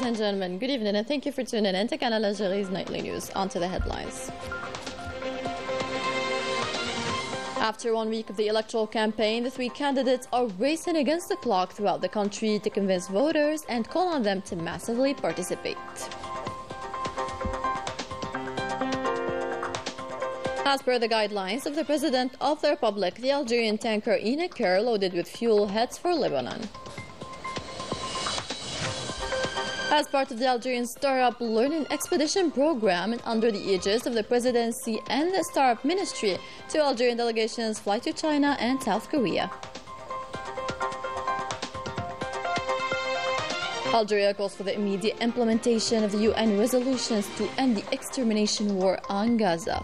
and gentlemen, good evening and thank you for tuning in to Canal Algérie's Nightly News. On to the headlines. After 1 week of the electoral campaign, the three candidates are racing against the clock throughout the country to convince voters and call on them to massively participate. As per the guidelines of the President of the Republic, the Algerian tanker Ineker, loaded with fuel, heads for Lebanon. As part of the Algerian Startup Learning Expedition program and under the aegis of the Presidency and the Startup Ministry, two Algerian delegations fly to China and South Korea. Algeria calls for the immediate implementation of the UN resolutions to end the extermination war on Gaza.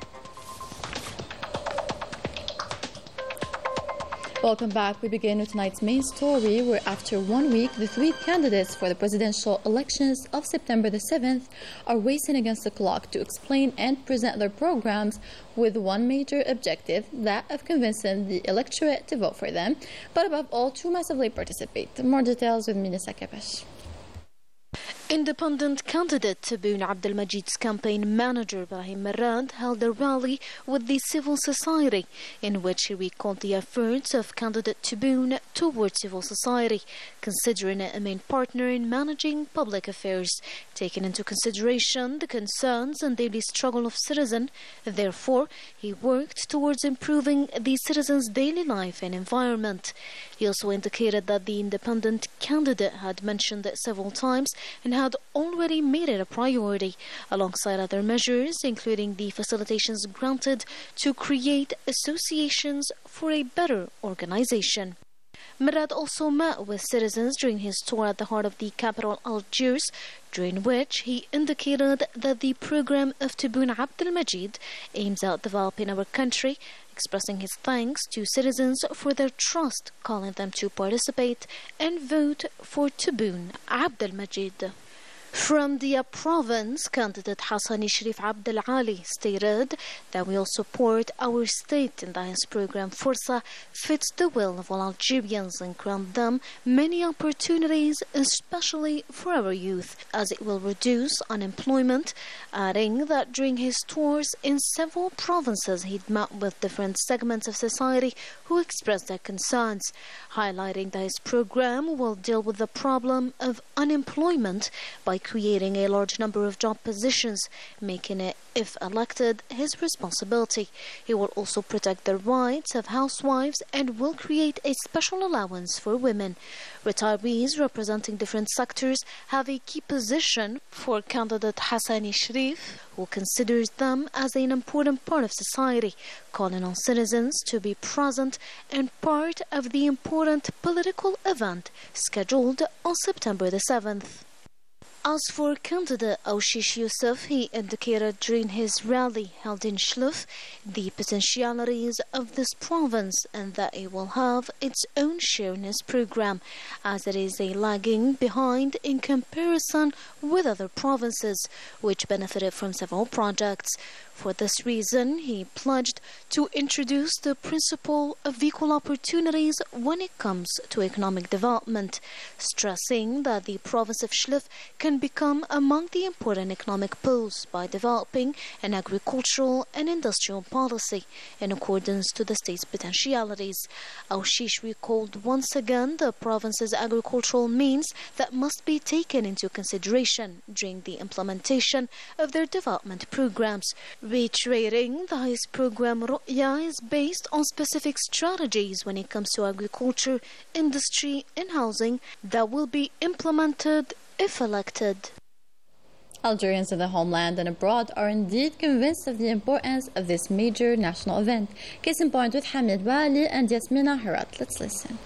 Welcome back. We begin with tonight's main story, where after 1 week, the three candidates for the presidential elections of September the 7th are racing against the clock to explain and present their programs with one major objective, that of convincing the electorate to vote for them, but above all, to massively participate. More details with Minessa Kapash. Independent candidate Tebboune Abdelmajid's campaign manager Brahim Merad held a rally with the civil society in which he recalled the efforts of candidate Tebboune towards civil society, considering it a main partner in managing public affairs, taking into consideration the concerns and daily struggle of citizens. Therefore, he worked towards improving the citizens' daily life and environment. He also indicated that the independent candidate had mentioned it several times and had already made it a priority, alongside other measures, including the facilitations granted to create associations for a better organization. Merad also met with citizens during his tour at the heart of the capital Algiers, during which he indicated that the program of Tebboune Abdelmajid aims at developing our country, expressing his thanks to citizens for their trust, calling them to participate and vote for Tebboune Abdelmajid. From the province, candidate Hassani Sharif Abdel Ali stated that we all support our state and that his program Forza fits the will of all Algerians and grant them many opportunities, especially for our youth, as it will reduce unemployment, adding that during his tours in several provinces he'd met with different segments of society who expressed their concerns, highlighting that his program will deal with the problem of unemployment by creating a large number of job positions, making it, if elected, his responsibility. He will also protect the rights of housewives and will create a special allowance for women. Retirees representing different sectors have a key position for candidate Hassani Sharif, who considers them as an important part of society, calling on citizens to be present and part of the important political event scheduled on September the 7th. As for candidate Aushish Youssef, he indicated during his rally held in Schlouf the potentialities of this province and that it will have its own share in his program, as it is a lagging behind in comparison with other provinces, which benefited from several projects. For this reason, he pledged to introduce the principle of equal opportunities when it comes to economic development, stressing that the province of Schlouf can become among the important economic poles by developing an agricultural and industrial policy in accordance to the state's potentialities. Aushish recalled once again the province's agricultural means that must be taken into consideration during the implementation of their development programs, reiterating that his program Ru'ya is based on specific strategies when it comes to agriculture, industry and housing that will be implemented if elected. Algerians in the homeland and abroad are indeed convinced of the importance of this major national event. Case in point with Hamid Bali and Yasmina Herat. Let's listen.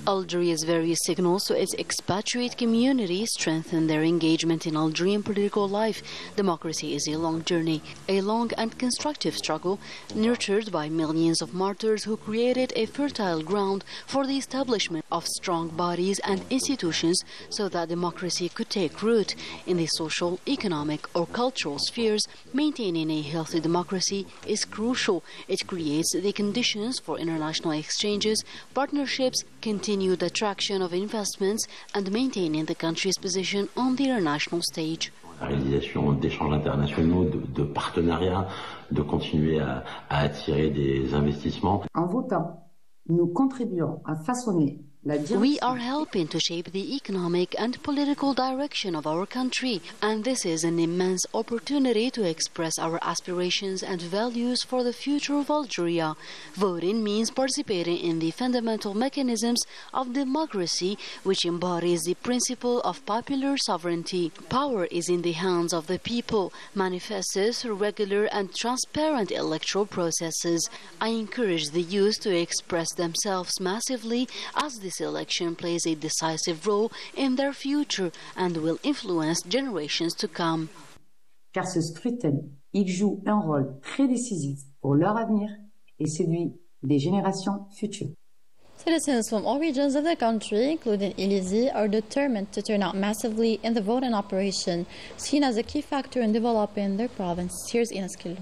Algeria's various signals to its expatriate community strengthen their engagement in Algerian political life. Democracy is a long journey, a long and constructive struggle, nurtured by millions of martyrs who created a fertile ground for the establishment of strong bodies and institutions so that democracy could take root in the social, economic or cultural spheres. Maintaining a healthy democracy is crucial. It creates the conditions grounds for international exchanges, partnerships, continued attraction of investments, and maintaining the country's position on the international stage. La réalisation d'échanges internationaux, de partenariats, de continuer à attirer des investissements. En votant, nous contribuons à façonner la direction. We are helping to shape the economic and political direction of our country, and this is an immense opportunity to express our aspirations and values for the future of Algeria. Voting means participating in the fundamental mechanisms of democracy, which embodies the principle of popular sovereignty. Power is in the hands of the people, manifested through regular and transparent electoral processes. I encourage the youth to express themselves massively, as this election plays a decisive role in their future and will influence generations to come. Car ce scrutin, il joue un rôle très décisif pour leur avenir et celui des générations futures. Citizens from all regions of the country, including Élysée, are determined to turn out massively in the voting operation, seen as a key factor in developing their province. Here's Ines Killu.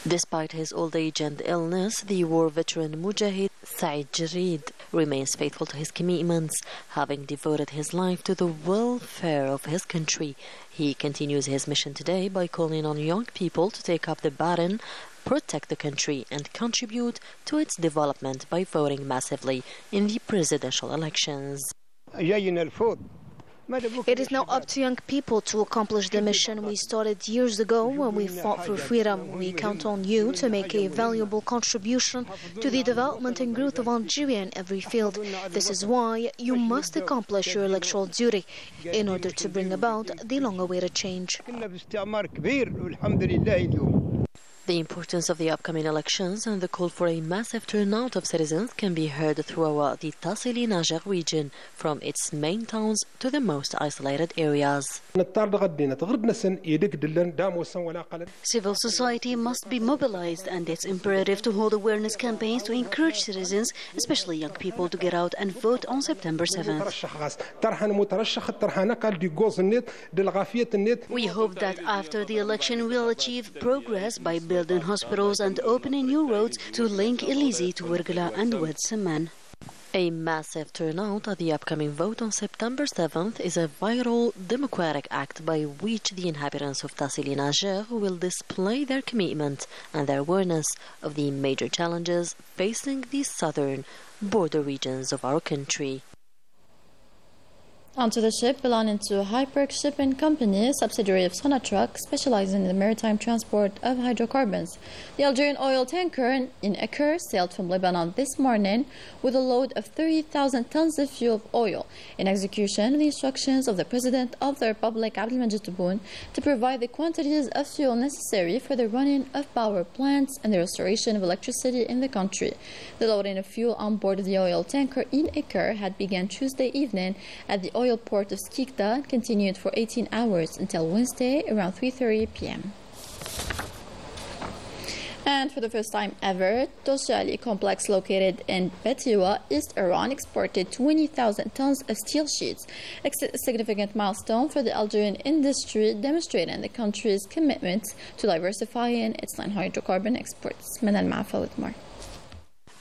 Despite his old age and illness, the war veteran Mujahid Said Jarid remains faithful to his commitments, having devoted his life to the welfare of his country. He continues his mission today by calling on young people to take up the baton, protect the country, and contribute to its development by voting massively in the presidential elections. It is now up to young people to accomplish the mission we started years ago when we fought for freedom. We count on you to make a valuable contribution to the development and growth of Algeria in every field. This is why you must accomplish your electoral duty in order to bring about the long-awaited change. The importance of the upcoming elections and the call for a massive turnout of citizens can be heard throughout the Tassili Niger region, from its main towns to the most isolated areas. Civil society must be mobilized, and it's imperative to hold awareness campaigns to encourage citizens, especially young people, to get out and vote on September 7th. We hope that after the election we'll achieve progress by building hospitals and opening new roads to link Élysée to Ouargla and Oued Seman. A massive turnout at the upcoming vote on September 7th is a vital democratic act by which the inhabitants of Tassili Niger will display their commitment and their awareness of the major challenges facing the southern border regions of our country. Onto the ship belonging to Hyperk Shipping Company, a subsidiary of Sonatrach, specializing in the maritime transport of hydrocarbons. The Algerian oil tanker in Acre sailed from Lebanon this morning with a load of 30,000 tons of fuel oil, in execution of the instructions of the President of the Republic, Abdelmajid Tebboune, to provide the quantities of fuel necessary for the running of power plants and the restoration of electricity in the country. The loading of fuel on board of the oil tanker in Acre had begun Tuesday evening at the oil port of Skikda and continued for 18 hours until Wednesday around 3:30 p.m. And for the first time ever, Toshali complex located in Betiwa, East Iran, exported 20,000 tons of steel sheets, a significant milestone for the Algerian industry, demonstrating the country's commitment to diversifying its non-hydrocarbon exports. Manal Maafa with more.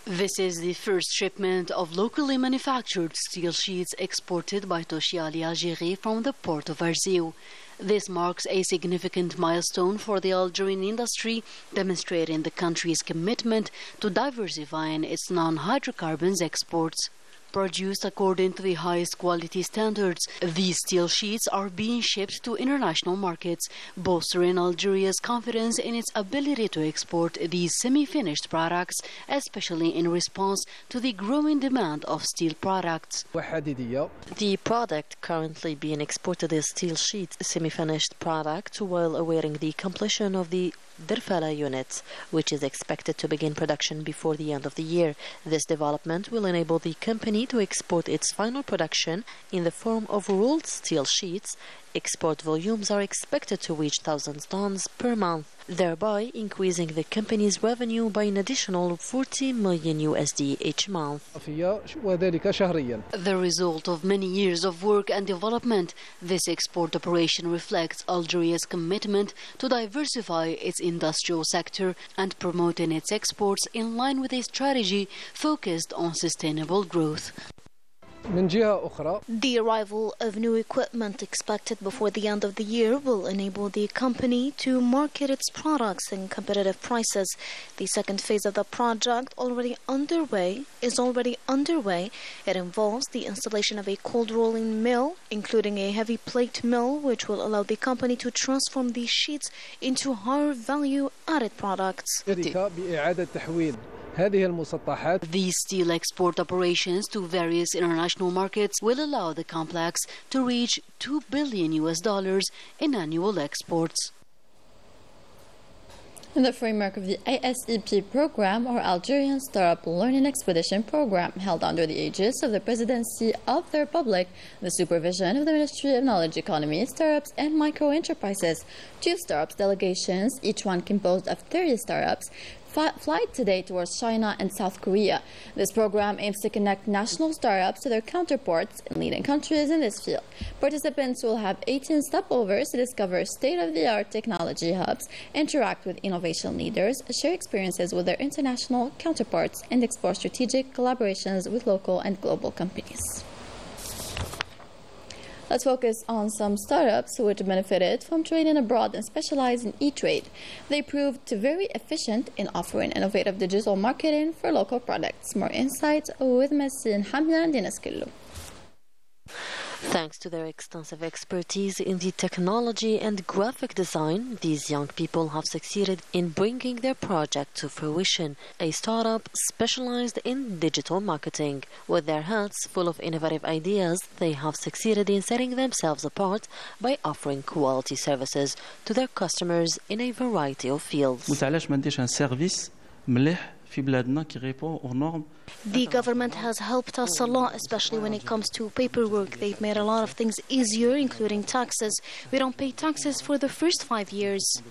This is the first shipment of locally manufactured steel sheets exported by Toshali Algérie from the port of Arzeu. This marks a significant milestone for the Algerian industry, demonstrating the country's commitment to diversifying its non-hydrocarbons exports. Produced according to the highest quality standards, these steel sheets are being shipped to international markets, bolstering Algeria's confidence in its ability to export these semi-finished products, especially in response to the growing demand of steel products. The product currently being exported is steel sheet, semi-finished product, while awaiting the completion of the Derfala unit, which is expected to begin production before the end of the year. This development will enable the company to export its final production in the form of rolled steel sheets Export volumes are expected to reach thousands of tons per month, thereby increasing the company's revenue by an additional $40 million each month. The result of many years of work and development, this export operation reflects Algeria's commitment to diversify its industrial sector and promoting its exports in line with a strategy focused on sustainable growth. The arrival of new equipment expected before the end of the year will enable the company to market its products in competitive prices. The second phase of the project is already underway. It involves the installation of a cold rolling mill, including a heavy plate mill, which will allow the company to transform these sheets into higher value added products. These steel export operations to various international markets will allow the complex to reach $2 billion in annual exports. In the framework of the ASEP program, or Algerian Startup Learning Expedition program, held under the aegis of the Presidency of the Republic, the supervision of the Ministry of Knowledge Economy, Startups and Micro-Enterprises, 2 startups delegations, each one composed of 30 startups, flight today towards China and South Korea. This program aims to connect national startups to their counterparts in leading countries in this field. Participants will have 18 stopovers to discover state-of-the-art technology hubs, interact with innovation leaders, share experiences with their international counterparts, and explore strategic collaborations with local and global companies. Let's focus on some startups which benefited from training abroad and specialized in e-trade. They proved very efficient in offering innovative digital marketing for local products. More insights with Messin Hamia and Dinaskillo. Thanks to their extensive expertise in the technology and graphic design, these young people have succeeded in bringing their project to fruition, a startup specialized in digital marketing. With their heads full of innovative ideas, they have succeeded in setting themselves apart by offering quality services to their customers in a variety of fields. The government has helped us a lot, especially when it comes to paperwork. They've made a lot of things easier, including taxes. We don't pay taxes for the first 5 years.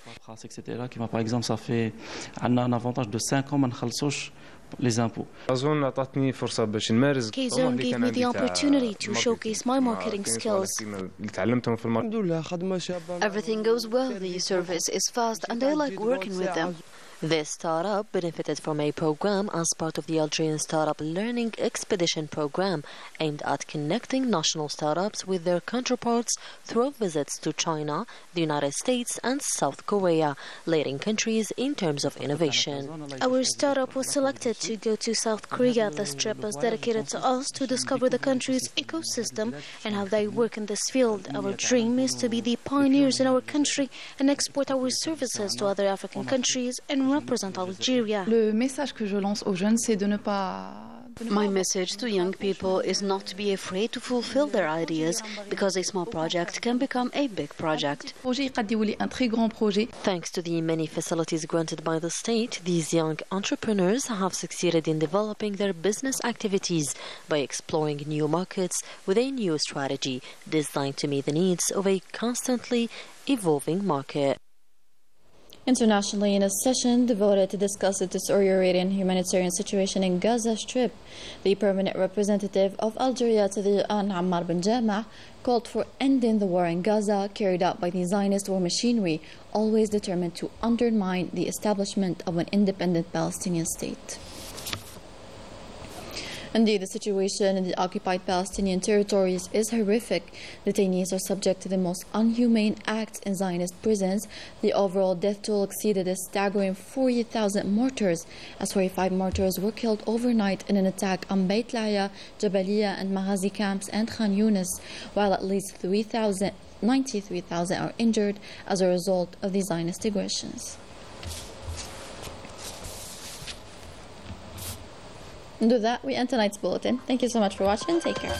K-Zone gave me the opportunity to showcase my marketing skills. Everything goes well, the service is fast, and I like working with them. This startup benefited from a program as part of the Algerian Startup Learning Expedition program aimed at connecting national startups with their counterparts through visits to China, the United States and South Korea, leading countries in terms of innovation. Our startup was selected to go to South Korea. This trip was dedicated to us to discover the country's ecosystem and how they work in this field. Our dream is to be the pioneers in our country and export our services to other African countries and represent Algeria. My message to young people is not to be afraid to fulfill their ideas, because a small project can become a big project. Thanks to the many facilities granted by the state, these young entrepreneurs have succeeded in developing their business activities by exploring new markets with a new strategy designed to meet the needs of a constantly evolving market. Internationally, in a session devoted to discuss the deteriorating humanitarian situation in Gaza Strip, the permanent representative of Algeria to the UN, Ammar bin Jama, called for ending the war in Gaza carried out by the Zionist war machinery, always determined to undermine the establishment of an independent Palestinian state. Indeed, the situation in the occupied Palestinian territories is horrific. Detainees are subject to the most inhumane acts in Zionist prisons. The overall death toll exceeded a staggering 40,000 martyrs, as 45 martyrs were killed overnight in an attack on Beit Lahiya, Jabaliya and Maghazi camps and Khan Yunis, while at least 93,000 are injured as a result of the Zionist aggressions. And with that, we end tonight's bulletin. Thank you so much for watching. Take care.